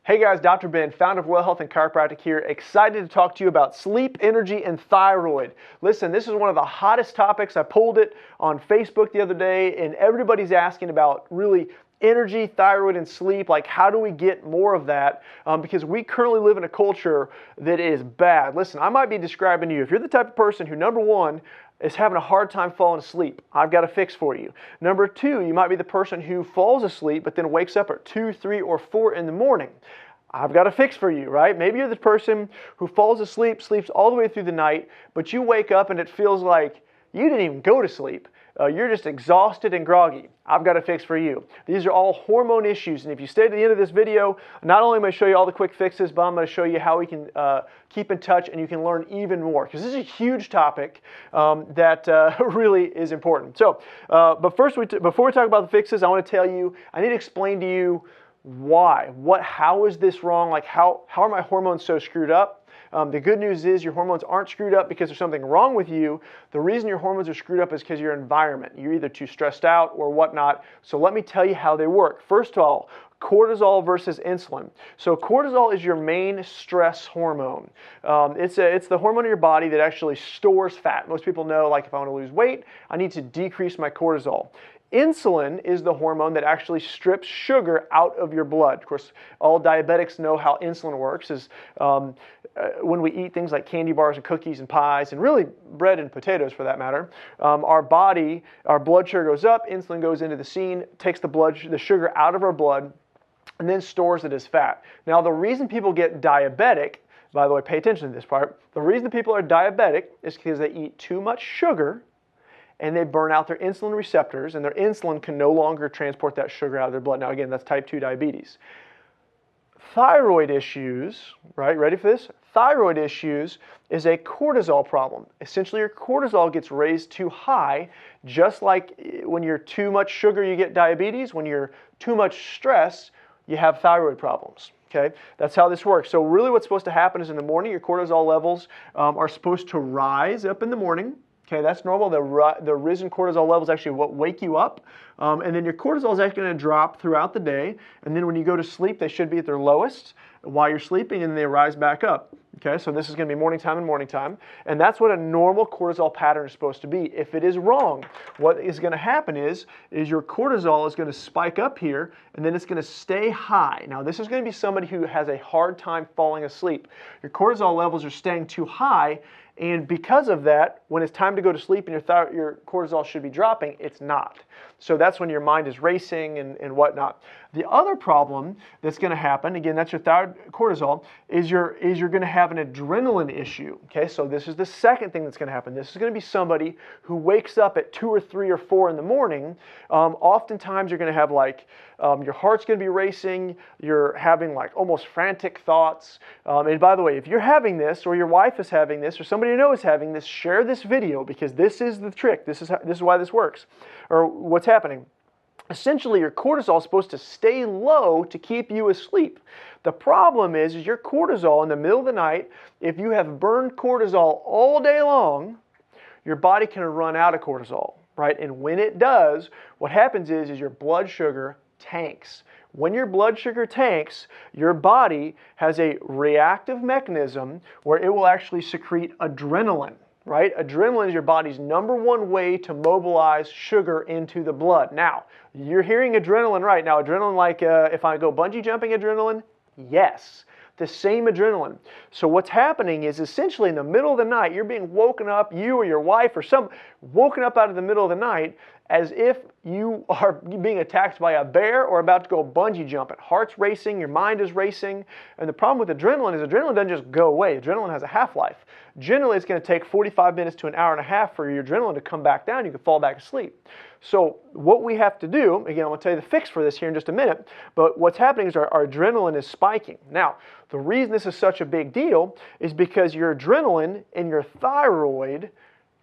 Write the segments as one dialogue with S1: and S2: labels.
S1: Hey guys, Dr. Ben, founder of Well Health and Chiropractic here, excited to talk to you about sleep, energy, and thyroid. Listen, this is one of the hottest topics. I pulled it on Facebook the other day, and everybody's asking about really energy, thyroid, and sleep. Like, how do we get more of that? Because we currently live in a culture that is bad. Listen, I might be describing you. If you're the type of person who, number one, is having a hard time falling asleep, I've got a fix for you. Number two, you might be the person who falls asleep but then wakes up at 2, 3, or 4 in the morning. I've got a fix for you, right? Maybe you're the person who falls asleep, sleeps all the way through the night, but you wake up and it feels like you didn't even go to sleep. You're just exhausted and groggy. I've got a fix for you. These are all hormone issues, and if you stay to the end of this video, not only am I going to show you all the quick fixes, but I'm going to show you how we can keep in touch and you can learn even more, because this is a huge topic that really is important. So, but first, before we talk about the fixes, I want to tell you, I need to explain to you why, how is this wrong? Like, how are my hormones so screwed up? The good news is your hormones aren't screwed up because there's something wrong with you. The reason your hormones are screwed up is because of your environment. You're either too stressed out or whatnot. So let me tell you how they work. First of all, cortisol versus insulin. So cortisol is your main stress hormone. It's the hormone in your body that actually stores fat. Most people know, like, if I want to lose weight, I need to decrease my cortisol. Insulin is the hormone that actually strips sugar out of your blood. Of course, all diabetics know how insulin works. Is when we eat things like candy bars and cookies and pies, and really bread and potatoes for that matter, our blood sugar goes up, insulin goes into the scene, takes the sugar out of our blood, and then stores it as fat. Now, the reason people get diabetic, by the way, pay attention to this part, the reason people are diabetic is because they eat too much sugar and they burn out their insulin receptors, and their insulin can no longer transport that sugar out of their blood. Now again, that's type 2 diabetes. Thyroid issues, right? Ready for this? Thyroid issues is a cortisol problem. Essentially, your cortisol gets raised too high, just like when you're too much sugar, you get diabetes. When you're too much stress, you have thyroid problems. Okay, that's how this works. So really what's supposed to happen is in the morning, your cortisol levels are supposed to rise up in the morning. Okay, that's normal. The risen cortisol levels actually what wake you up, and then your cortisol is actually going to drop throughout the day, and then when you go to sleep, they should be at their lowest while you're sleeping, and they rise back up. Okay, so this is going to be morning time, and that's what a normal cortisol pattern is supposed to be. If it is wrong, what is going to happen is your cortisol is going to spike up here, and then it's going to stay high. Now, this is going to be somebody who has a hard time falling asleep. Your cortisol levels are staying too high, and because of that, when it's time to go to sleep and your cortisol should be dropping, it's not. So that's when your mind is racing and whatnot. The other problem that's going to happen, again, that's your thyroid cortisol, is you're going to have an adrenaline issue. Okay, so this is the second thing that's going to happen. This is going to be somebody who wakes up at 2 or 3 or 4 in the morning. Oftentimes you're going to have like, your heart's going to be racing, you're having like almost frantic thoughts. And by the way, if you're having this, or your wife is having this, or somebody you know is having this, share this video, because this is the trick. This is why this works, or what's happening. Essentially, your cortisol is supposed to stay low to keep you asleep. The problem is your cortisol in the middle of the night, if you have burned cortisol all day long, your body can run out of cortisol, right? And when it does, what happens is your blood sugar tanks. When your blood sugar tanks, your body has a reactive mechanism where it will actually secrete adrenaline. Right? Adrenaline is your body's #1 way to mobilize sugar into the blood. Now, you're hearing adrenaline right now. Adrenaline like if I go bungee jumping adrenaline? Yes. The same adrenaline. So what's happening is essentially in the middle of the night, you're being woken up, you or your wife or woken up out of the middle of the night as if you are being attacked by a bear or about to go bungee jumping. Heart's racing, your mind is racing. And the problem with adrenaline is adrenaline doesn't just go away. Adrenaline has a half-life. Generally, it's going to take 45 minutes to an hour and a half for your adrenaline to come back down. You can fall back asleep. So what we have to do, again, I'm going to tell you the fix for this here in just a minute, but what's happening is our adrenaline is spiking. Now, the reason this is such a big deal is because your adrenaline and your thyroid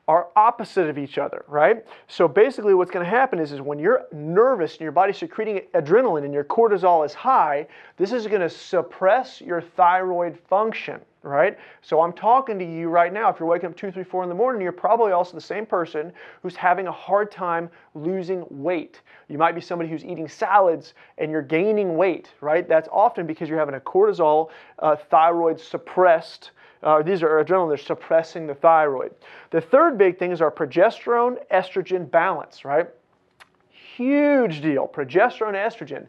S1: are opposite of each other, right? So basically what's going to happen is when you're nervous and your body's secreting adrenaline and your cortisol is high, this is going to suppress your thyroid function. right? So I'm talking to you right now. If you're waking up 2, 3, 4 in the morning, you're probably also the same person who's having a hard time losing weight. You might be somebody who's eating salads and you're gaining weight, right? That's often because you're having a cortisol, thyroid suppressed. These are adrenaline, they're suppressing the thyroid. The third big thing is our progesterone estrogen balance, right? Huge deal, progesterone, estrogen.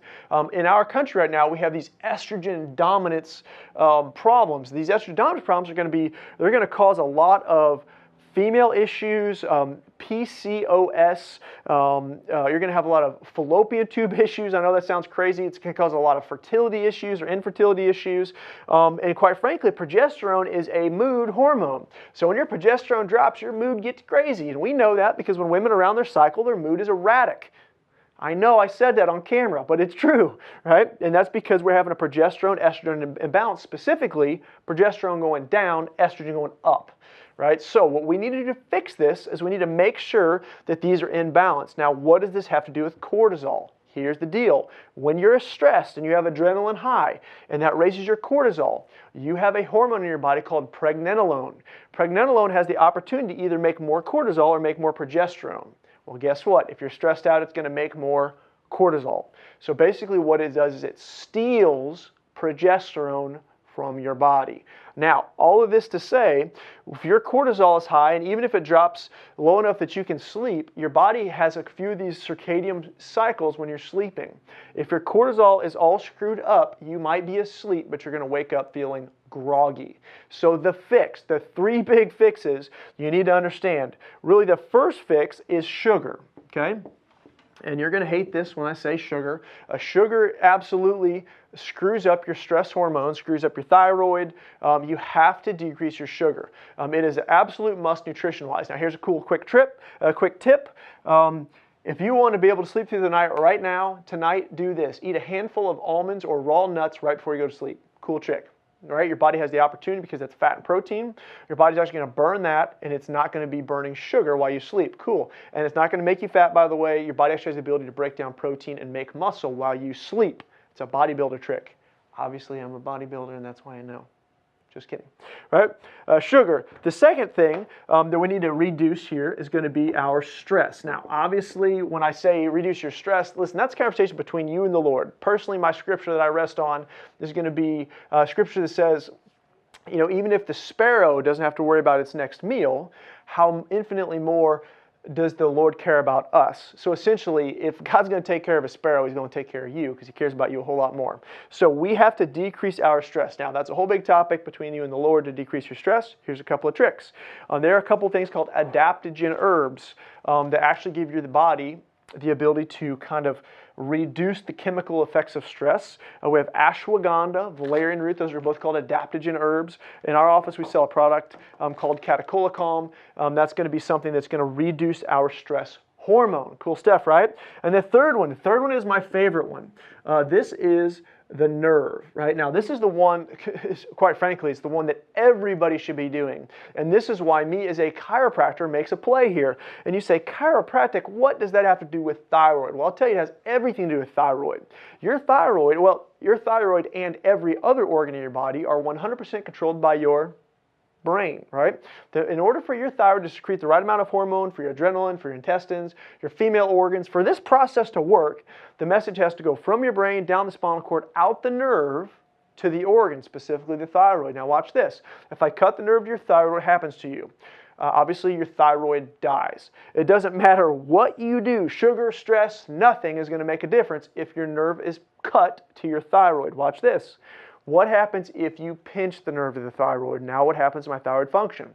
S1: In our country right now, we have these estrogen dominance problems. These estrogen dominance problems are they're going to cause a lot of female issues, PCOS. You're going to have a lot of fallopian tube issues. I know that sounds crazy. It's going to cause a lot of fertility issues or infertility issues. And quite frankly, progesterone is a mood hormone. So when your progesterone drops, your mood gets crazy. And we know that because when women are around their cycle, their mood is erratic. I know I said that on camera, but it's true, right? And that's because we're having a progesterone, estrogen imbalance, specifically progesterone going down, estrogen going up, right? So what we need to do to fix this is we need to make sure that these are in balance. Now, what does this have to do with cortisol? Here's the deal. When you're stressed and you have adrenaline high and that raises your cortisol, you have a hormone in your body called pregnenolone. Pregnenolone has the opportunity to either make more cortisol or make more progesterone. Well, guess what? If you're stressed out, it's going to make more cortisol. So basically what it does is it steals progesterone from your body. Now, all of this to say, if your cortisol is high, and even if it drops low enough that you can sleep, your body has a few of these circadian cycles when you're sleeping. If your cortisol is all screwed up, you might be asleep, but you're going to wake up feeling groggy. So the three big fixes you need to understand. Really, the first fix is sugar, okay? And you're going to hate this when I say sugar. Sugar absolutely screws up your stress hormones, screws up your thyroid. You have to decrease your sugar. It is an absolute must nutrition-wise. Now here's a quick tip. If you want to be able to sleep through the night right now, tonight, do this. Eat a handful of almonds or raw nuts right before you go to sleep. Cool trick. Right? Your body has the opportunity because that's fat and protein. Your body's actually going to burn that, and it's not going to be burning sugar while you sleep. Cool. And it's not going to make you fat, by the way. Your body actually has the ability to break down protein and make muscle while you sleep. It's a bodybuilder trick. Obviously, I'm a bodybuilder, and that's why I know. Just kidding, right? Sugar. The second thing that we need to reduce here is going to be our stress. Now, obviously, when I say reduce your stress, listen, that's a conversation between you and the Lord. Personally, my scripture that I rest on is going to be scripture that says, you know, even if the sparrow doesn't have to worry about its next meal, how infinitely more does the Lord care about us? So essentially, if God's going to take care of a sparrow, He's going to take care of you because He cares about you a whole lot more. So we have to decrease our stress. Now, that's a whole big topic between you and the Lord to decrease your stress. Here's a couple of tricks. There are a couple of things called adaptogen herbs that actually give you the body the ability to kind of reduce the chemical effects of stress. We have ashwagandha, valerian root. Those are both called adaptogen herbs. In our office, we sell a product called catechol. That's going to be something that's going to reduce our stress hormone. Cool stuff, right? And the third one is my favorite one. This is the nerve, right? Now, this is the one, quite frankly, it's the one that everybody should be doing. And this is why me as a chiropractor makes a play here. And you say, chiropractic, what does that have to do with thyroid? Well, I'll tell you, it has everything to do with thyroid. Your thyroid and every other organ in your body are 100% controlled by your brain, right? In order for your thyroid to secrete the right amount of hormone for your adrenaline, for your intestines, your female organs, for this process to work, the message has to go from your brain, down the spinal cord, out the nerve to the organ, specifically the thyroid. Now watch this. If I cut the nerve to your thyroid, what happens to you? Obviously, your thyroid dies. It doesn't matter what you do, sugar, stress, nothing is going to make a difference if your nerve is cut to your thyroid. Watch this. What happens if you pinch the nerve of the thyroid? Now what happens to my thyroid function?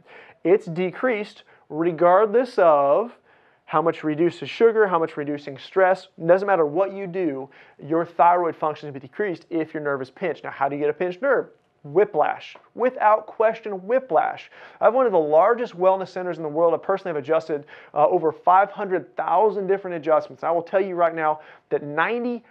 S1: It's decreased regardless of how much reduces sugar, how much reducing stress. It doesn't matter what you do, your thyroid function will be decreased if your nerve is pinched. Now, how do you get a pinched nerve? Whiplash. Without question, whiplash. I have one of the largest wellness centers in the world. I personally have adjusted over 500,000 different adjustments. I will tell you right now that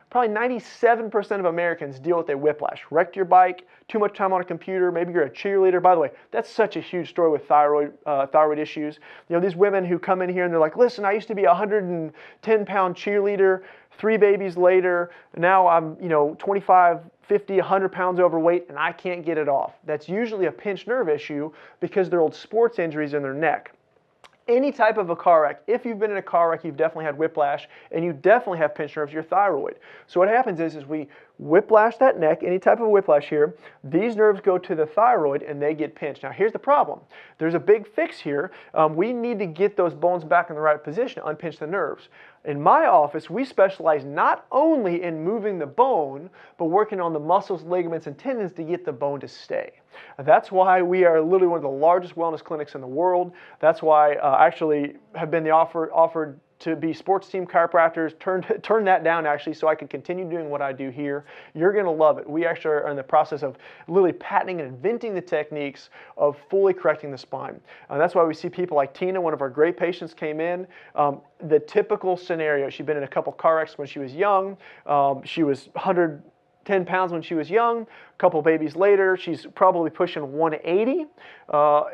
S1: probably 97% of Americans deal with a whiplash. Wrecked your bike, too much time on a computer, maybe you're a cheerleader. By the way, that's such a huge story with thyroid issues. You know, these women who come in here and they're like, listen, I used to be a 110-pound cheerleader, 3 babies later, now I'm 25, 50, 100 pounds overweight and I can't get it off. That's usually a pinched nerve issue because they're old sports injuries in their neck. Any type of a car wreck, if you've been in a car wreck, you've definitely had whiplash, and you definitely have pinched nerves, your thyroid. So what happens is we whiplash that neck, any type of whiplash here, these nerves go to the thyroid and they get pinched. Now here's the problem. There's a big fix here. We need to get those bones back in the right position to unpinch the nerves. In my office, we specialize not only in moving the bone, but working on the muscles, ligaments, and tendons to get the bone to stay. That's why we are literally one of the largest wellness clinics in the world. That's why I actually have been offered to be sports team chiropractors, turned that down actually so I could continue doing what I do here. You're going to love it. We actually are in the process of literally patenting and inventing the techniques of fully correcting the spine. And that's why we see people like Tina, one of our great patients, came in. The typical scenario, she'd been in a couple car wrecks when she was young. She was 110 pounds when she was young. A couple babies later, she's probably pushing 180.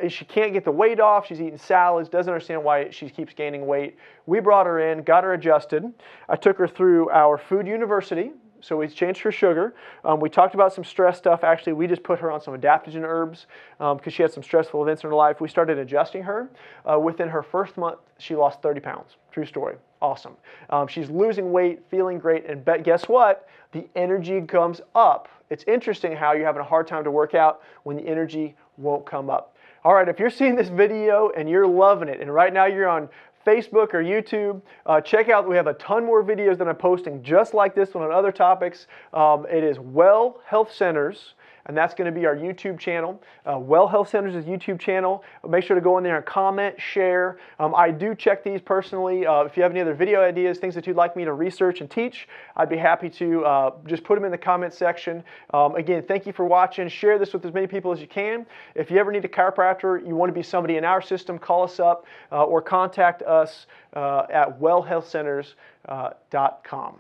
S1: She can't get the weight off. She's eating salads, doesn't understand why she keeps gaining weight. We brought her in, got her adjusted. I took her through our food university. So we changed her sugar. We talked about some stress stuff. Actually, we just put her on some adaptogen herbs because she had some stressful events in her life. We started adjusting her. Within her first month, she lost 30 pounds. True story. Awesome. She's losing weight, feeling great, and guess what? The energy comes up. It's interesting how you're having a hard time to work out when the energy won't come up. All right, if you're seeing this video and you're loving it, and right now you're on Facebook or YouTube, check out, we have a ton more videos that I'm posting just like this one on other topics. It is Well Health Centers, and that's going to be our YouTube channel. Well Health Centers is YouTube channel. Make sure to go in there and comment, share. I do check these personally. If you have any other video ideas, things that you'd like me to research and teach, I'd be happy to just put them in the comment section. Again, thank you for watching. Share this with as many people as you can. If you ever need a chiropractor, you want to be somebody in our system, call us up or contact us at wellhealthcenters.com.